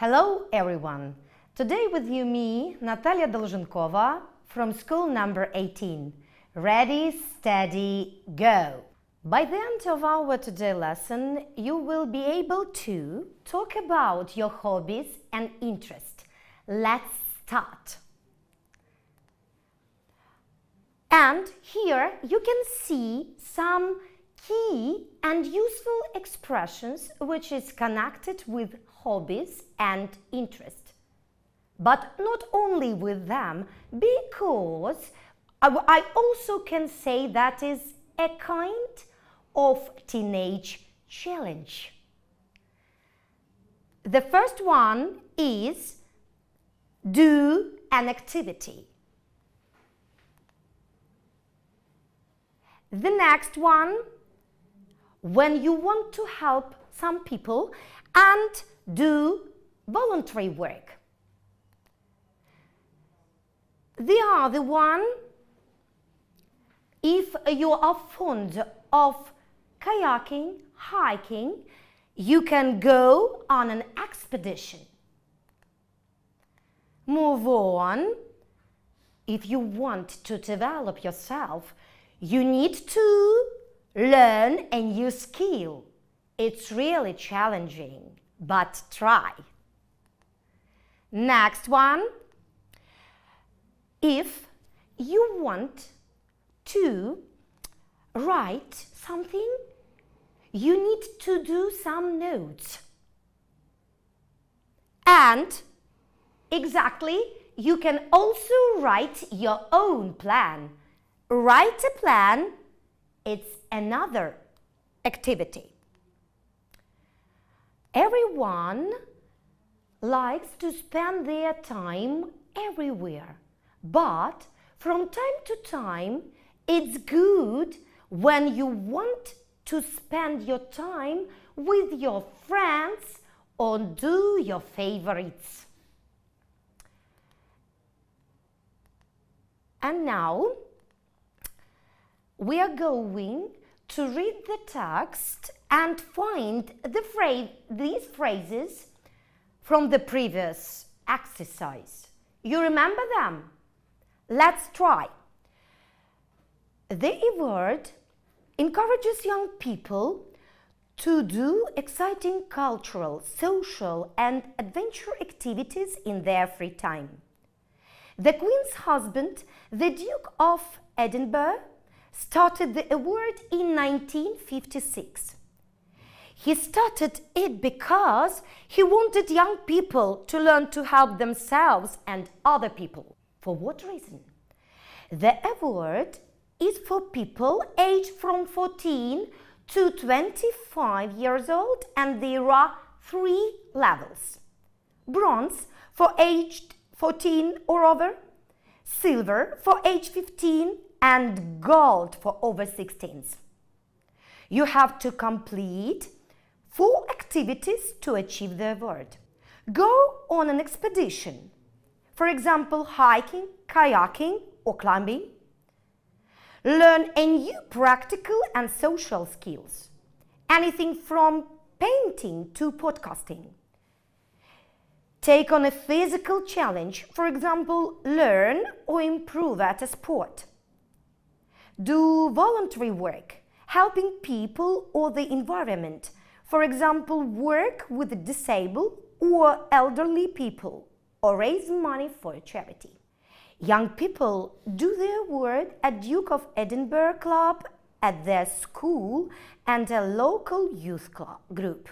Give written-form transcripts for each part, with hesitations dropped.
Hello everyone! Today with you me, Nataliia Dolzhenkova from school number 18. Ready, steady, go! By the end of our today lesson, you will be able to talk about your hobbies and interests. Let's start! And here you can see some key and useful expressions which is connected with hobbies and interest. But not only with them, because I also can say that is a kind of teenage challenge. The first one is do an activity. The next one, when you want to help some people and do voluntary work. The other one, if you are fond of kayaking, hiking, you can go on an expedition. Move on. If you want to develop yourself, you need to learn a new skill. It's really challenging, but try. Next one. If you want to write something, you need to do some notes. And exactly, you can also write your own plan. Write a plan, it's another activity. Everyone likes to spend their time everywhere, but from time to time, it's good when you want to spend your time with your friends or do your favorites. And now, we are going to read the text and find these phrases from the previous exercise. You remember them? Let's try. The word encourages young people to do exciting cultural, social and adventure activities in their free time. The Queen's husband, the Duke of Edinburgh, started the award in 1956. He started it because he wanted young people to learn to help themselves and other people. For what reason? The award is for people aged from 14 to 25 years old, and there are 3 levels. Bronze for aged 14 or over, silver for age 15, and gold for over 16s. You have to complete 4 activities to achieve the award. Go on an expedition, for example, hiking, kayaking or climbing. Learn a new practical and social skills, anything from painting to podcasting. Take on a physical challenge, for example, learn or improve at a sport. Do voluntary work, helping people or the environment, for example, work with disabled or elderly people, or raise money for a charity. Young people do their work at Duke of Edinburgh Club, at their school and a local youth club group.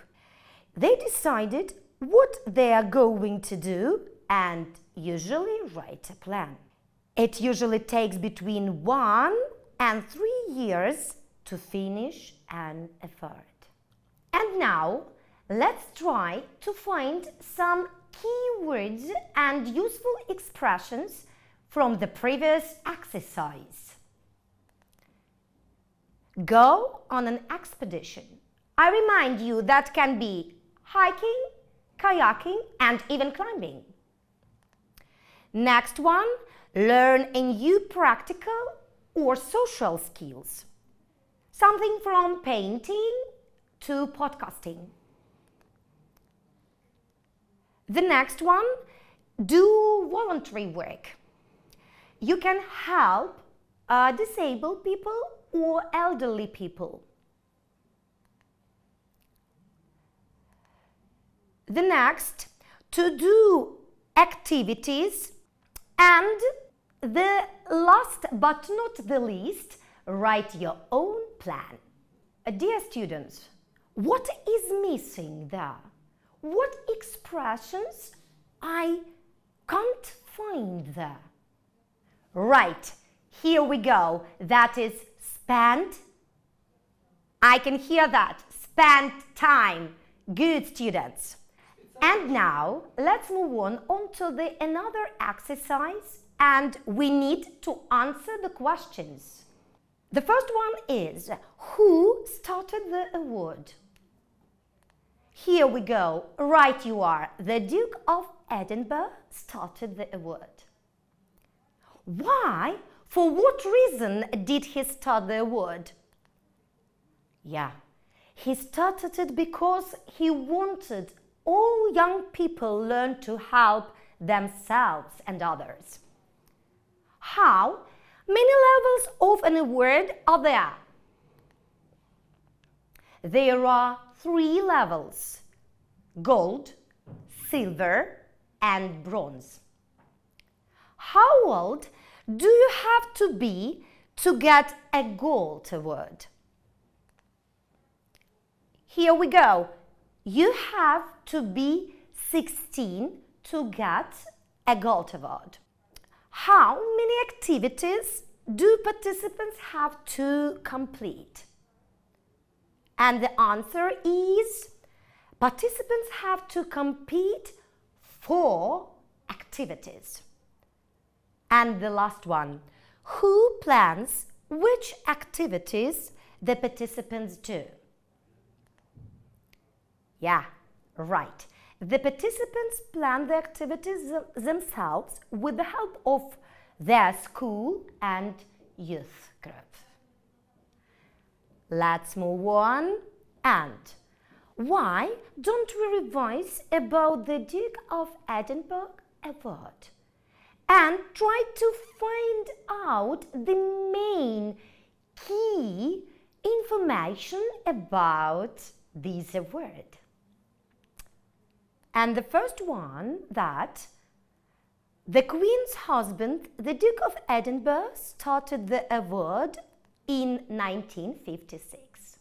They decided what they are going to do and usually write a plan. It usually takes between 1 and 3 years to finish an effort. And now, let's try to find some key words and useful expressions from the previous exercise. Go on an expedition. I remind you that can be hiking, kayaking, and even climbing. Next one, learn a new practical or social skills. Something from painting to podcasting. The next one, do voluntary work. You can help disabled people or elderly people. The next, to do activities. And the last but not the least, write your own plan. Dear students, what is missing there? What expressions I can't find there? Right, here we go. That is spend. I can hear that. Spend time. Good, students. And now let's move on to another exercise, and we need to answer the questions. The first one is, who started the award? Here we go. Right you are. The Duke of Edinburgh started the award. Why? For what reason did he start the award? Yeah, he started it because he wanted all young people learn to help themselves and others. How many levels of an award are there? There are 3 levels: gold, silver, and bronze. How old do you have to be to get a gold award? Here we go. You have to be 16 to get a gold award. How many activities do participants have to complete? And the answer is, participants have to complete 4 activities. And the last one, who plans which activities the participants do? Yeah, right. The participants plan the activities themselves with the help of their school and youth group. Let's move on. And why don't we revise about the Duke of Edinburgh Award and try to find out the main key information about this award? And the first one, that the Queen's husband, the Duke of Edinburgh, started the award in 1956.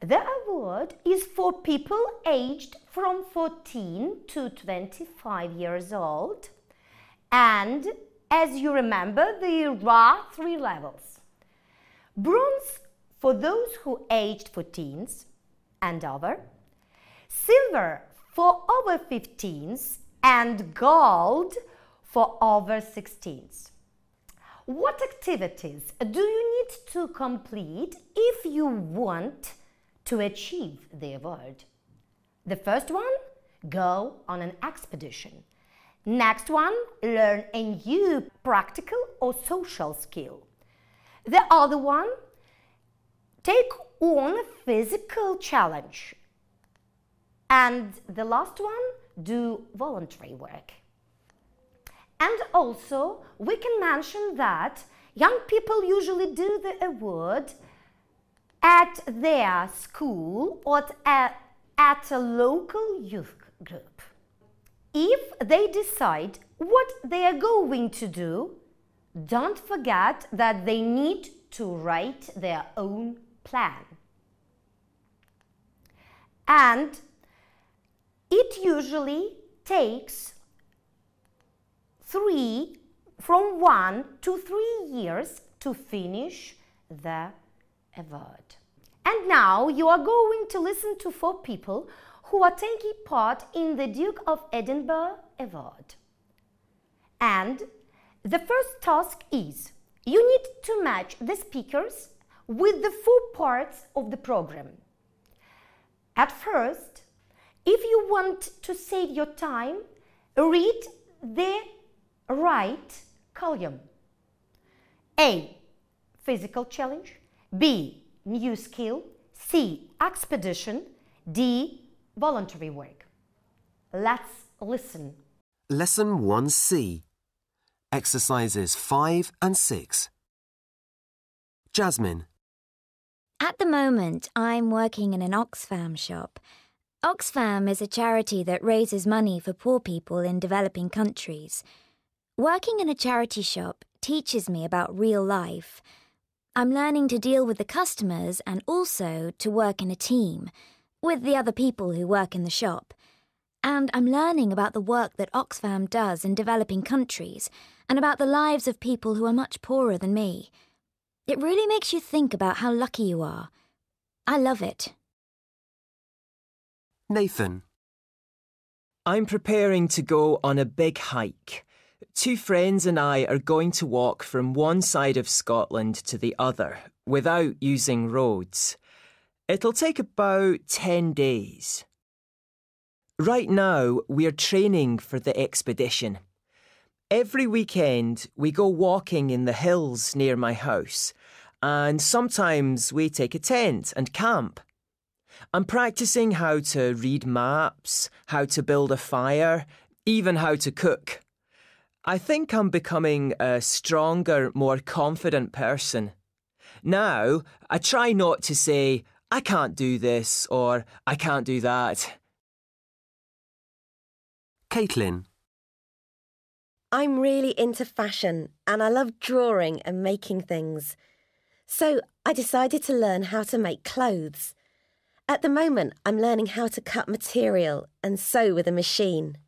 The award is for people aged from 14 to 25 years old, and as you remember, there are 3 levels. Bronze for those who aged 14s and over, silver for over 15s, and gold for over 16s. What activities do you need to complete if you want to achieve the award? The first one, go on an expedition. Next one, learn a new practical or social skill. The other one, take on a physical challenge. And the last one, do voluntary work. And also, we can mention that young people usually do the award at their school or at a local youth group. If they decide what they are going to do, don't forget that they need to write their own plan. And it usually takes from 1 to 3 years to finish the award. And now you are going to listen to 4 people who are taking part in the Duke of Edinburgh Award. And the first task is, you need to match the speakers with the 4 parts of the program. At first, if you want to save your time, read the right column. A. Physical challenge. B. New skill. C. Expedition. D. Voluntary work. Let's listen. Lesson 1C. Exercises 5 and 6. Jasmine. At the moment, I'm working in an Oxfam shop. Oxfam is a charity that raises money for poor people in developing countries. Working in a charity shop teaches me about real life. I'm learning to deal with the customers and also to work in a team with the other people who work in the shop. And I'm learning about the work that Oxfam does in developing countries and about the lives of people who are much poorer than me. It really makes you think about how lucky you are. I love it. Nathan. I'm preparing to go on a big hike. 2 friends and I are going to walk from one side of Scotland to the other without using roads. It'll take about 10 days. Right now, we're training for the expedition. Every weekend, we go walking in the hills near my house, and sometimes we take a tent and camp. I'm practicing how to read maps, how to build a fire, even how to cook. I think I'm becoming a stronger, more confident person. Now, I try not to say, I can't do this or I can't do that. Caitlin. I'm really into fashion and I love drawing and making things. So I decided to learn how to make clothes. At the moment, I'm learning how to cut material and sew with a machine.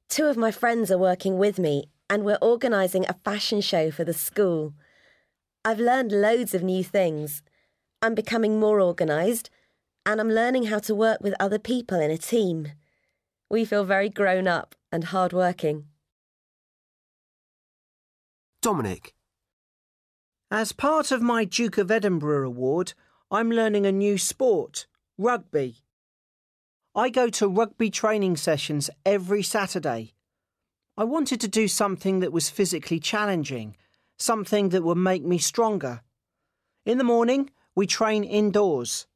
2 of my friends are working with me and we're organising a fashion show for the school. I've learned loads of new things. I'm becoming more organised and I'm learning how to work with other people in a team. We feel very grown up and hard-working. Dominic. As part of my Duke of Edinburgh award, I'm learning a new sport, rugby. I go to rugby training sessions every Saturday. I wanted to do something that was physically challenging, something that would make me stronger. In the morning, we train indoors.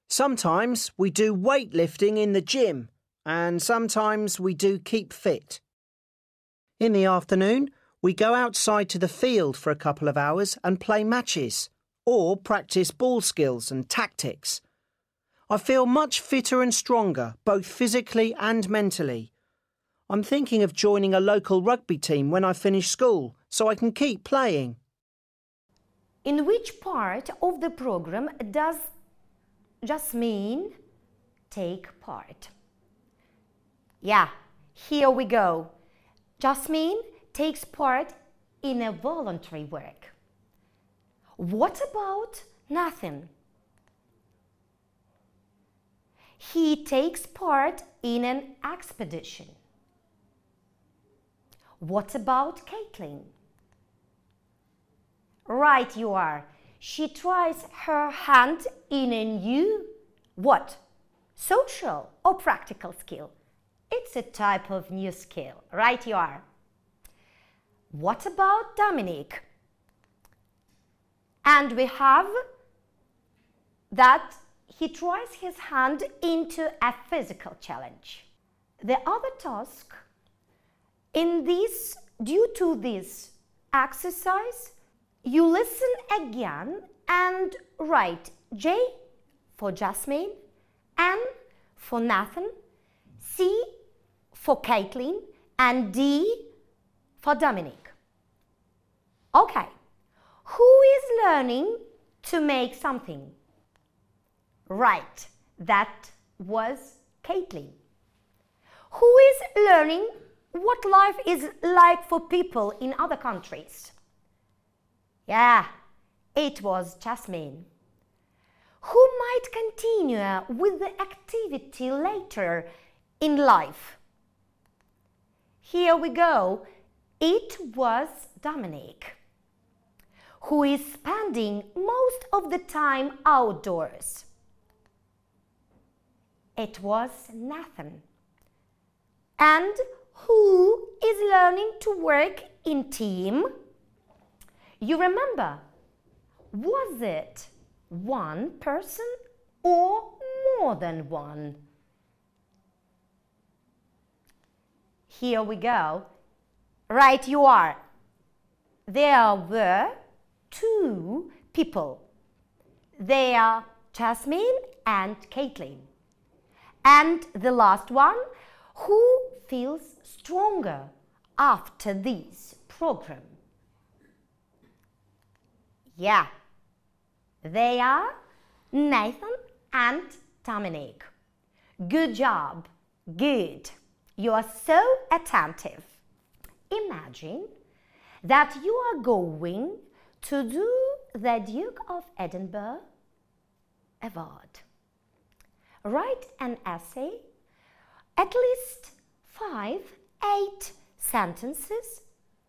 Sometimes we do weightlifting in the gym, and sometimes we do keep fit. In the afternoon, we go outside to the field for a couple of hours and play matches, or practice ball skills and tactics. I feel much fitter and stronger, both physically and mentally. I'm thinking of joining a local rugby team when I finish school, so I can keep playing. In which part of the program does Jasmine take part? Yeah, here we go. Jasmine takes part in a voluntary work. What about Nathan? He takes part in an expedition. What about Caitlin? Right you are. She tries her hand in a new, what? Social or practical skill? It's a type of new skill. Right you are. What about Dominic? And we have that he tries his hand into a physical challenge. The other task due to this exercise, you listen again and write J for Jasmine, N for Nathan, C for Caitlin, and D for Dominic. Okay, who is learning to make something? Right, that was Caitlin. Who is learning what life is like for people in other countries? Yeah, it was Jasmine. Who might continue with the activity later in life? Here we go. It was Dominic, who is spending most of the time outdoors. It was Nathan. And who is learning to work in team? You remember, was it one person or more than one? Here we go. Right you are. There were 2 people. They are Jasmine and Caitlin. And the last one, who feels stronger after this program? Yeah, they are Nathan and Dominic. Good job, good. You are so attentive. Imagine that you are going to do the Duke of Edinburgh Award. Write an essay, at least 5-8 sentences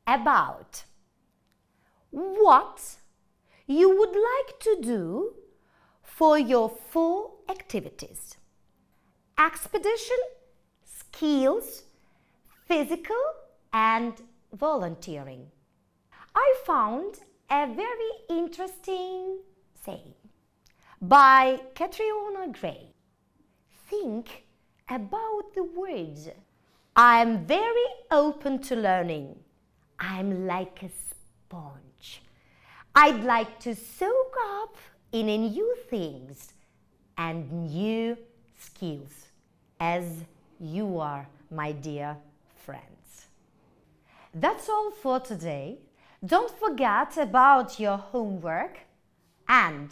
about what you would like to do for your 4 activities: expedition, skills, physical and volunteering. I found a very interesting saying by Catriona Gray. Think about the words. I'm very open to learning. I'm like a sponge. I'd like to soak up in new things and new skills, as you are, my dear friends. That's all for today. Don't forget about your homework and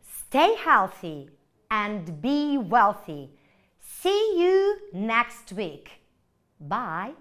stay healthy and be wealthy. See you next week. Bye.